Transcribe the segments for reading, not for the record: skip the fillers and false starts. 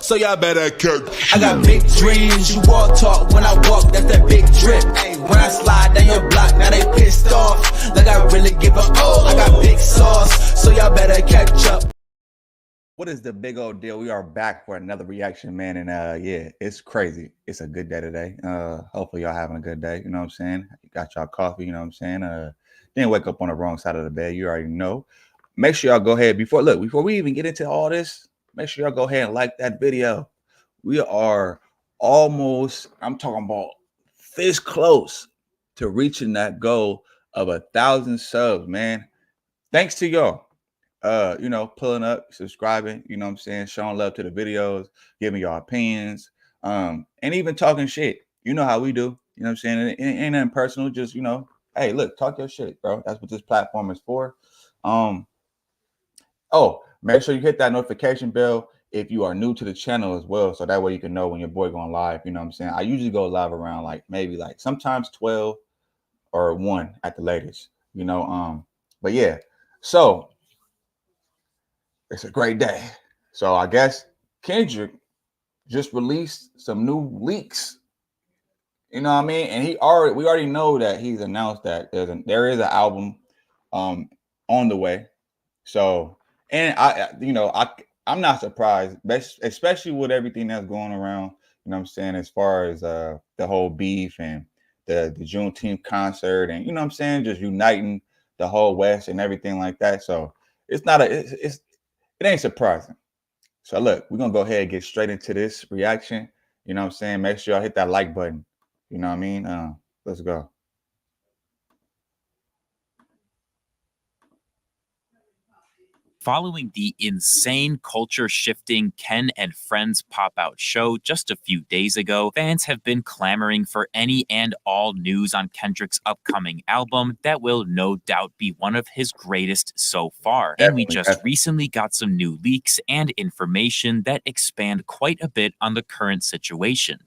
so y'all better cook. I got big dreams, you walk talk when I walk, that's that big drip. Ay, when I slide down your block, now they pissed off. Like I really give a I got big sauce, so y'all better catch up. What is the big old deal? We are back for another reaction, man. And yeah, it's crazy. It's a good day today. Hopefully y'all having a good day. You know what I'm saying? You got y'all coffee, you know what I'm saying? Didn't wake up on the wrong side of the bed. You already know. Make sure y'all go ahead before we even get into all this, make sure y'all go ahead and like that video. We are almost, I'm talking about this close to reaching that goal of 1,000 subs, man. Thanks to y'all. You know, pulling up, subscribing, you know what I'm saying, showing love to the videos, giving your opinions, and even talking shit. You know how we do, you know what I'm saying? It ain't nothing personal, just, you know, hey, look, talk your shit, bro. That's what this platform is for. Oh, make sure you hit that notification bell if you are new to the channel as well, so that way you can know when your boy going live, you know what I'm saying? I usually go live around maybe sometimes 12 or 1 at the latest, you know, but yeah, so it's a great day. So I guess Kendrick just released some new leaks. You know what I mean? And we already know that he's announced that there is an album on the way. So, and I'm not surprised, especially with everything that's going around, you know what I'm saying, as far as the whole beef and the Juneteenth concert, and you know what I'm saying, just uniting the whole West and everything like that. So it's not it ain't surprising. So look, we're gonna go ahead and get straight into this reaction. You know what I'm saying? Make sure y'all hit that like button. You know what I mean? Let's go. Following the insane culture-shifting Ken and Friends pop-out show just a few days ago, fans have been clamoring for any and all news on Kendrick's upcoming album that will no doubt be one of his greatest so far. And we just recently got some new leaks and information that expand quite a bit on the current situation.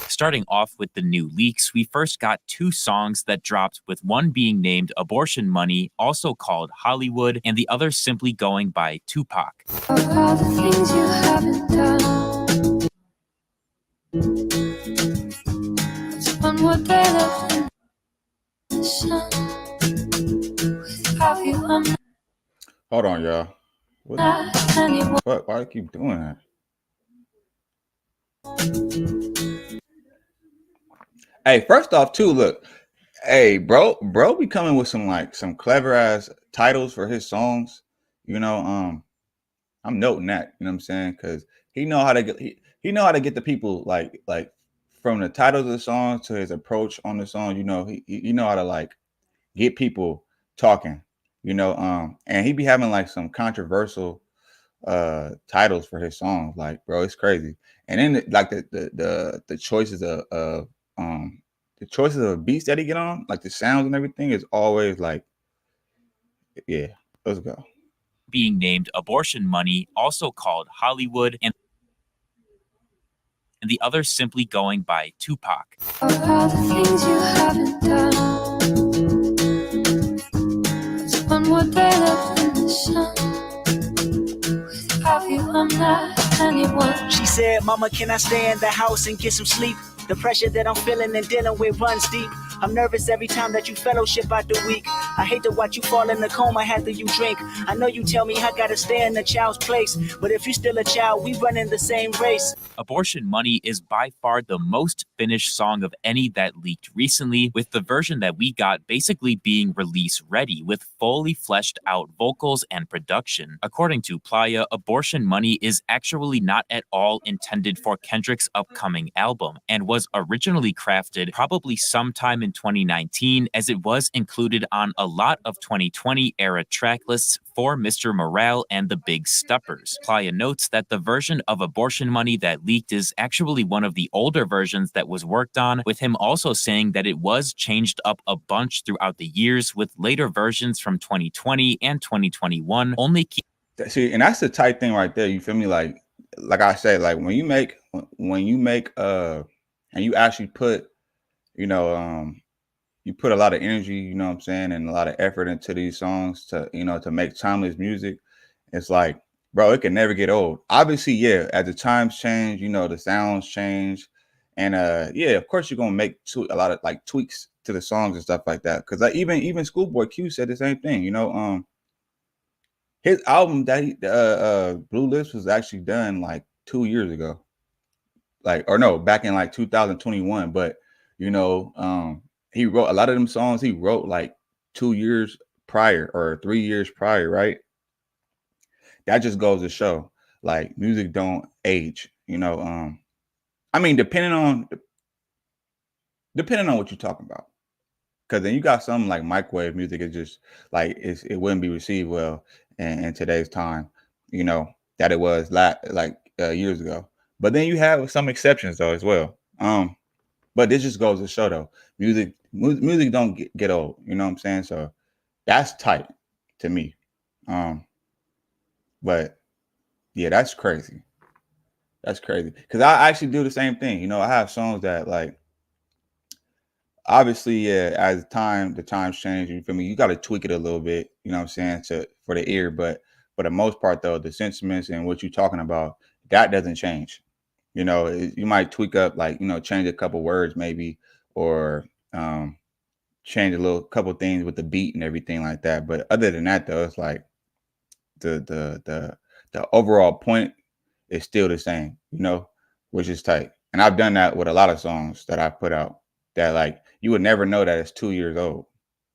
Starting off with the new leaks, we first got 2 songs that dropped, with one being named Abortion Money, also called Hollywood, and the other simply going by Tupac. All the things you haven't done. It's one more day left in the sun. Without you, I'm not. Hold on, y'all. What the fuck? Why do I keep doing that? Hey, first off, too, look, hey, bro be coming with some clever ass titles for his songs. You know, I'm noting that, you know what I'm saying, because he know how to get the people like from the titles of the songs to his approach on the song. You know, he know how to get people talking. You know, and he be having some controversial titles for his songs. Like, bro, it's crazy. And then the choices of the choices of beats that he get on, like the sounds and everything, is always yeah, let's go. Being named Abortion Money, also called Hollywood, and the other simply going by Tupac. All the things you haven't done. There's one more day left in the sun. Without you, I'm not anyone. She said, Mama, can I stay in the house and get some sleep? The pressure that I'm feeling and dealing with runs deep. I'm nervous every time that you fellowship out the week. I hate to watch you fall in the coma after you drink. I know you tell me I gotta stay in the child's place, but if you're still a child, we run in the same race. Abortion Money is by far the most finished song of any that leaked recently, with the version that we got basically being release ready with fully fleshed out vocals and production. According to Playa, Abortion Money is actually not at all intended for Kendrick's upcoming album, and was originally crafted probably sometime in 2019, as it was included on a lot of 2020 era track lists for Mr. Morale and the Big Steppers. Playa notes that the version of Abortion Money that leaked is actually one of the older versions that was worked on, with him also saying that it was changed up a bunch throughout the years, with later versions from 2020 and 2021 only See, and that's the tight thing right there. You feel me? Like I said, when you make and you actually put, you know, you put a lot of energy, you know what I'm saying, and a lot of effort into these songs to, you know, to make timeless music. It's like bro, it can never get old. Obviously, yeah, as the times change, you know, the sounds change. And yeah, of course you're gonna make a lot of like tweaks to the songs and stuff like that. Cause like even Schoolboy Q said the same thing, you know. His album that Blue Lips was actually done like 2 years ago. Like, or no, back in like 2021. But you know, he wrote a lot of them songs he wrote like 2 years prior or 3 years prior, right? That just goes to show like music don't age, you know. I mean, depending on what you're talking about. Because then you got something like microwave music, it just like it wouldn't be received well in today's time, you know, that it was years ago. But then you have some exceptions though as well. But this just goes to show though, music don't get old, you know what I'm saying? So that's tight to me. But yeah, that's crazy. That's crazy. Because I actually do the same thing. You know, I have songs that like obviously, yeah, as the times change, you feel me, you got to tweak it a little bit, you know what I'm saying, for the ear. But for the most part though, the sentiments and what you're talking about, that doesn't change. You know, you might tweak up, like, you know, change a couple words maybe, or change a little couple things with the beat and everything like that. But other than that though, it's like the overall point is still the same, you know, which is tight. And I've done that with a lot of songs that I put out that like you would never know that it's 2 years old,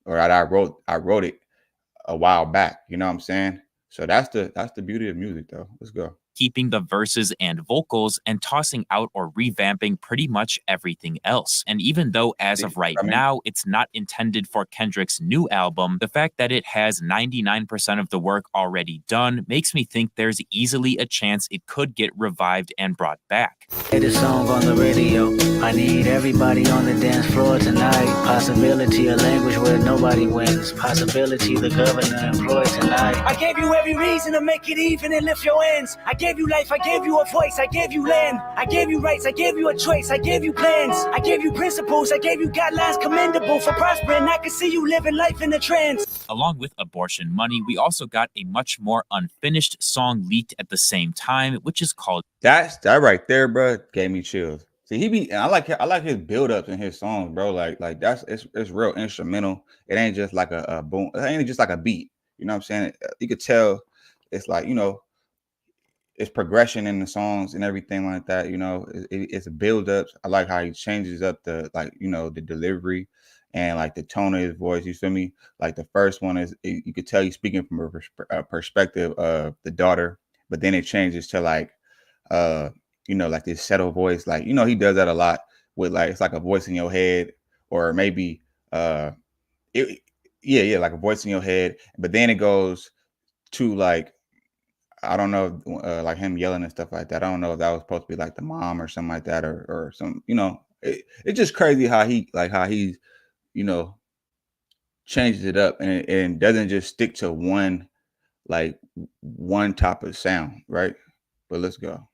or that I wrote it a while back. You know what I'm saying? So that's the beauty of music though. Let's go. Keeping the verses and vocals and tossing out or revamping pretty much everything else. And even though as of right now, it's not intended for Kendrick's new album, the fact that it has 99% of the work already done makes me think there's easily a chance it could get revived and brought back. Play the song on the radio. I need everybody on the dance floor tonight. Possibility, a language where nobody wins. Possibility, the governor employed tonight. I gave you every reason to make it even and lift your ends. I gave you life, I gave you a voice, I gave you land. I gave you rights, I gave you a choice, I gave you plans. I gave you principles, I gave you guidelines commendable for prospering. I can see you living life in a trance. Along with Abortion Money, we also got a much more unfinished song leaked at the same time, which is called That right there, bro, gave me chills. See, I like his build ups in his songs, bro. Like it's real instrumental. It ain't just like a boom. It ain't just like a beat. You know what I'm saying? You could tell it's like, you know, it's progression in the songs and everything like that. You know, it's a build ups. I like how he changes up the, like, you know, the delivery and like the tone of his voice. You feel me? Like the first one is, you could tell he's speaking from a perspective of the daughter, but then it changes to like, you know, like this settled voice. Like, you know, he does that a lot with, like, it's like a voice in your head, or maybe it yeah, like a voice in your head, but then it goes to like, I don't know, like him yelling and stuff like that. I don't know if that was supposed to be like the mom or something like that, or some, you know, it's just crazy how he's, you know, changes it up and doesn't just stick to one type of sound, right? But let's go.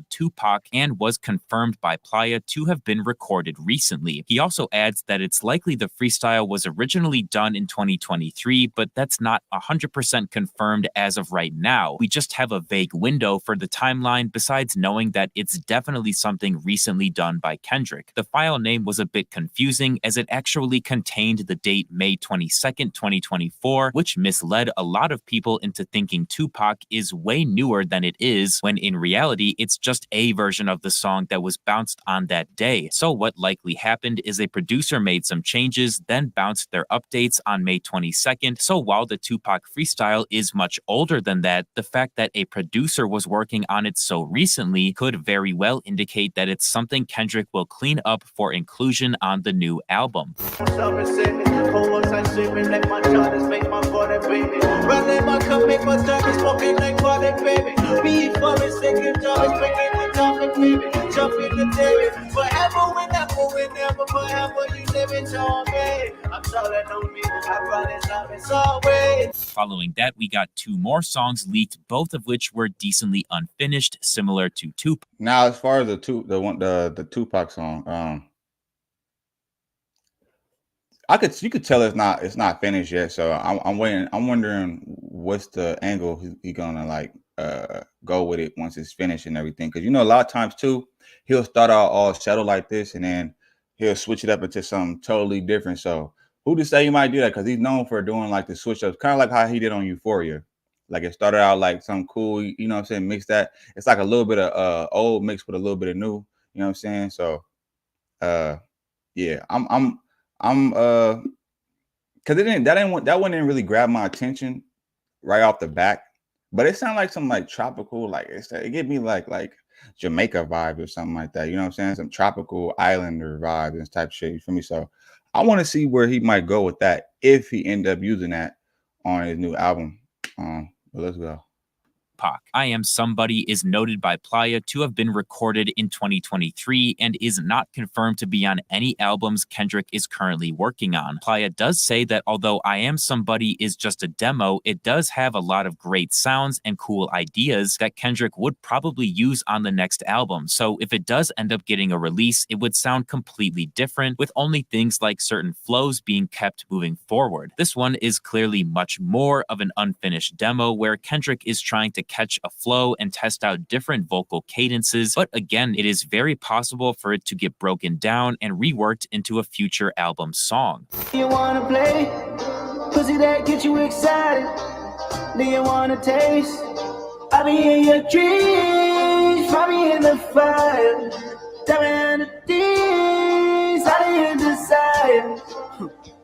Tupac and was confirmed by Playa to have been recorded recently. He also adds that it's likely the freestyle was originally done in 2023, but that's not 100% confirmed as of right now. We just have a vague window for the timeline, besides knowing that it's definitely something recently done by Kendrick. The file name was a bit confusing, as it actually contained the date May 22nd, 2024, which misled a lot of people into thinking Tupac is way newer than it is, when in reality it's just a version of the song that was bounced on that day. So what likely happened is a producer made some changes, then bounced their updates on May 22nd. So while the Tupac freestyle is much older than that, the fact that a producer was working on it so recently could very well indicate that it's something Kendrick will clean up for inclusion on the new album. Following that, we got two more songs leaked, both of which were decently unfinished, similar to Tupac. Now, as far as the Tupac song, you could tell it's not finished yet. So I'm waiting. I'm wondering what's the angle he gonna like go with it once it's finished and everything. Because, you know, a lot of times too, he'll start out all settled like this, and then he'll switch it up into something totally different. So who to say he might do that? Because he's known for doing like the switch ups, kind of like how he did on Euphoria. Like it started out like something cool, you know what I'm saying? Mix that. It's like a little bit of old mixed with a little bit of new. You know what I'm saying? So yeah, I'm because that one didn't really grab my attention right off the back, but it sounded like some like tropical, like it gave me like Jamaica vibe or something like that. You know what I'm saying? Some tropical islander vibes and type shit. You feel me? So I want to see where he might go with that if he end up using that on his new album. But let's go. Pac. I Am Somebody is noted by Playa to have been recorded in 2023 and is not confirmed to be on any albums Kendrick is currently working on. Playa does say that although I Am Somebody is just a demo, it does have a lot of great sounds and cool ideas that Kendrick would probably use on the next album. So if it does end up getting a release, it would sound completely different, with only things like certain flows being kept moving forward. This one is clearly much more of an unfinished demo where Kendrick is trying to catch a flow and test out different vocal cadences, but again, it is very possible for it to get broken down and reworked into a future album song. You wanna play? Pussy that get you excited. Do you wanna taste? I be in your dreams, find me in the fire. Tell me the things I didn't desire.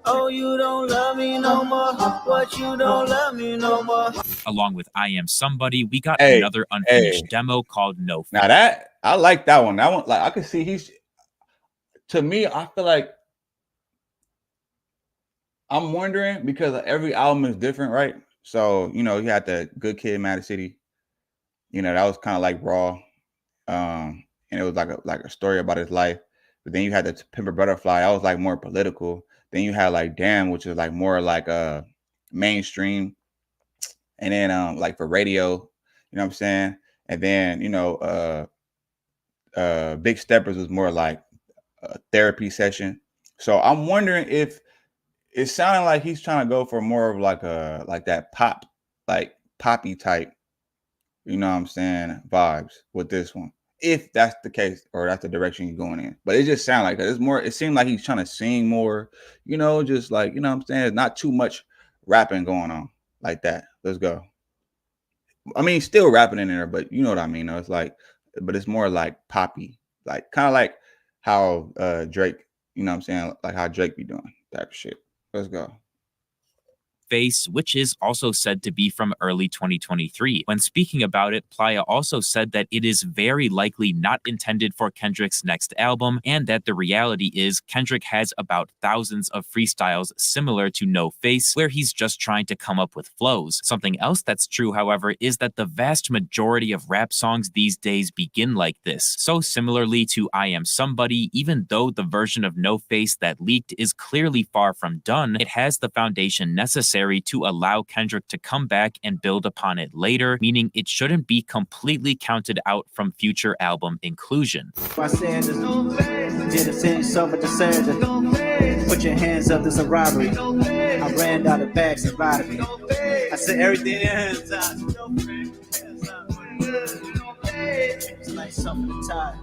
Oh, you don't love me no more. What, you don't love me no more? Along with I Am Somebody, we got another unfinished demo called No Face. Now that I like that one. That one, like I could see to me, I feel like I'm wondering because every album is different, right? So, you know, you had the Good Kid, Mad City. You know, that was kind of like raw. And it was like a story about his life. But then you had the Pimp a Butterfly. That was like more political. Then you had like Damn, which is like more like mainstream. And then like for radio, you know what I'm saying? And then, you know, Big Steppers was more like a therapy session. So I'm wondering if it sounded like he's trying to go for more of like that pop, like poppy type, you know what I'm saying, vibes with this one. If that's the case, or that's the direction he's going in. But it just sounded like that. It's more, it seemed like he's trying to sing more, you know, just like, you know what I'm saying? Not too much rapping going on like that. Let's go. I mean, still rapping in there, but you know what I mean? It's like, but it's more like poppy, like kind of like how Drake, you know what I'm saying? Like how Drake be doing type of shit. Let's go. Face, which is also said to be from early 2023. When speaking about it, Playa also said that it is very likely not intended for Kendrick's next album, and that the reality is Kendrick has about thousands of freestyles similar to No Face, where he's just trying to come up with flows. Something else that's true, however, is that the vast majority of rap songs these days begin like this. So similarly to I Am Somebody, even though the version of No Face that leaked is clearly far from done, it has the foundation necessary to allow Kendrick to come back and build upon it later, meaning it shouldn't be completely counted out from future album inclusion. My Sanders did a sentence over to Sanders. Put your hands up, there's a robbery. I ran down the bags and robbed me. I said everything in hands out. It's like something to tie.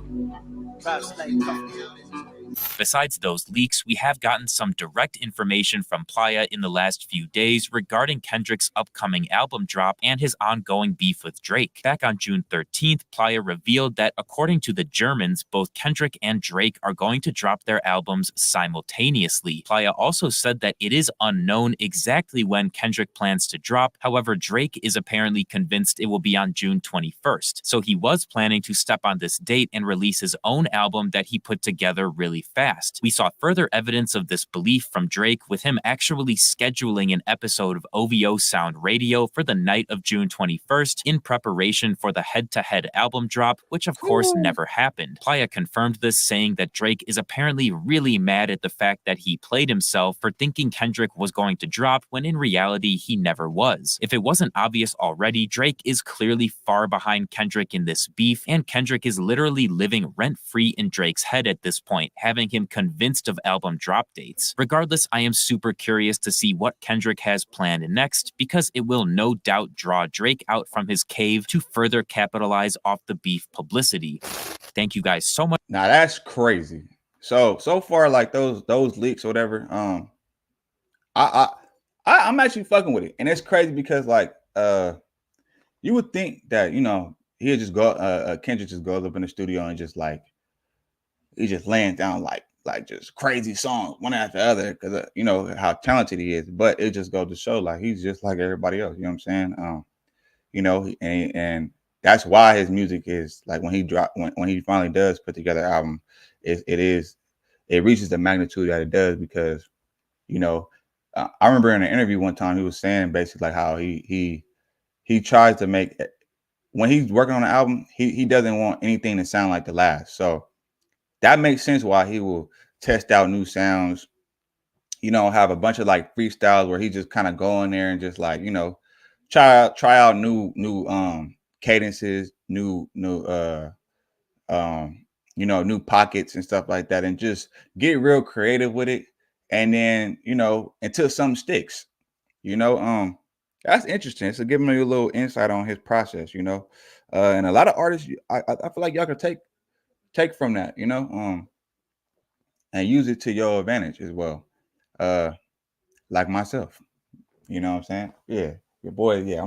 Besides those leaks, we have gotten some direct information from Playa in the last few days regarding Kendrick's upcoming album drop and his ongoing beef with Drake. Back on June 13th, Playa revealed that according to the Germans, both Kendrick and Drake are going to drop their albums simultaneously. Playa also said that it is unknown exactly when Kendrick plans to drop. However, Drake is apparently convinced it will be on June 21st. So he was planning to step on this date and release his own album that he put together really fast. We saw further evidence of this belief from Drake, with him actually scheduling an episode of OVO Sound Radio for the night of June 21st in preparation for the head-to-head album drop, which of course never happened. Playa confirmed this, saying that Drake is apparently really mad at the fact that he played himself for thinking Kendrick was going to drop when in reality he never was. If it wasn't obvious already, Drake is clearly far behind Kendrick in this beef, and Kendrick is literally living rent-free in Drake's head at this point, having having him convinced of album drop dates. Regardless, I am super curious to see what Kendrick has planned next, because it will no doubt draw Drake out from his cave to further capitalize off the beef publicity. Thank you guys so much. Now that's crazy. So far, like those leaks or whatever, I'm actually fucking with it, and it's crazy because like you would think that, you know, he'll just go Kendrick just goes up in the studio and just like he just laying down like just crazy songs one after the other, because you know how talented he is. But it just goes to show like he's just like everybody else. You know what I'm saying? You know, and that's why his music is like when he finally does put together an album, it reaches the magnitude that it does, because you know I remember in an interview one time he was saying basically like how he tries to make, when he's working on an album, he doesn't want anything to sound like the last. So that makes sense why he will test out new sounds, you know, have a bunch of like freestyles where he just kind of go in there and just like, you know, try out new cadences, new you know, new pockets and stuff like that, and just get real creative with it. And then, you know, until something sticks, you know, that's interesting. So giving me a little insight on his process, you know, and a lot of artists, I feel like y'all can take from that, you know, and use it to your advantage as well. Like myself, you know what I'm saying? Yeah, your boy. Yeah,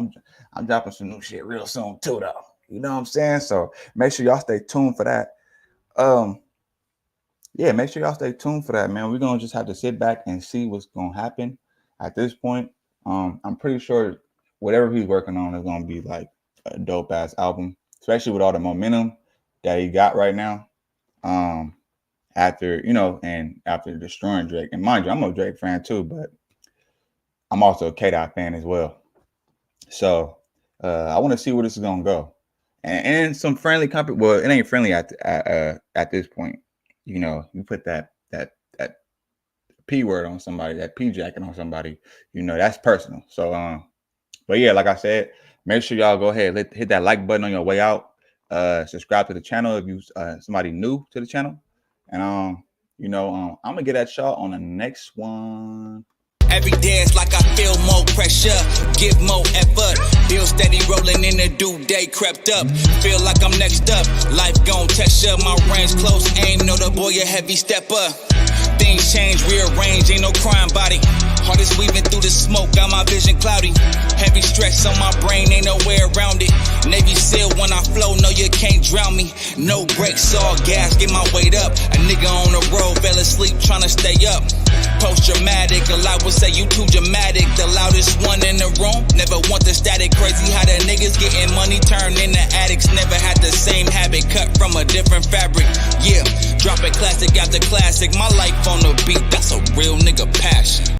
I'm dropping some new shit real soon too, though. You know what I'm saying? So make sure y'all stay tuned for that. Yeah, make sure y'all stay tuned for that, man. We're gonna just have to sit back and see what's gonna happen at this point. I'm pretty sure whatever he's working on is gonna be like a dope ass album, especially with all the momentum that he got right now. After, you know, and after destroying Drake. And mind you, I'm a Drake fan too, but I'm also a K-Dot fan as well. So I want to see where this is gonna go. And some friendly company. Well, it ain't friendly at this point. You know, you put that P word on somebody, that P jacket on somebody, you know, that's personal. So but yeah, like I said, make sure y'all go ahead, hit that like button on your way out. Subscribe to the channel if you somebody new to the channel. And you know, I'm gonna get at y'all on the next one. Every day it's like I feel more pressure, give more effort. Bill steady rolling in the due day crept up. Feel like I'm next up, life gon' test ya. My range close, aim, know the boy a heavy stepper. Things change, rearrange, ain't no crime body. Heart is weaving through the smoke, got my vision cloudy. Heavy stress on my brain, ain't no way around it. Navy SEAL when I flow, no you can't drown me. No brakes, all gas, get my weight up. A nigga on the road, fell asleep tryna stay up. Post-dramatic, a lot would say you too dramatic. The loudest one in the room, never want the static. Crazy how the niggas getting money turned into addicts. Never had the same habit, cut from a different fabric. Yeah, dropping classic after classic. My life on the beat, that's a real nigga passion.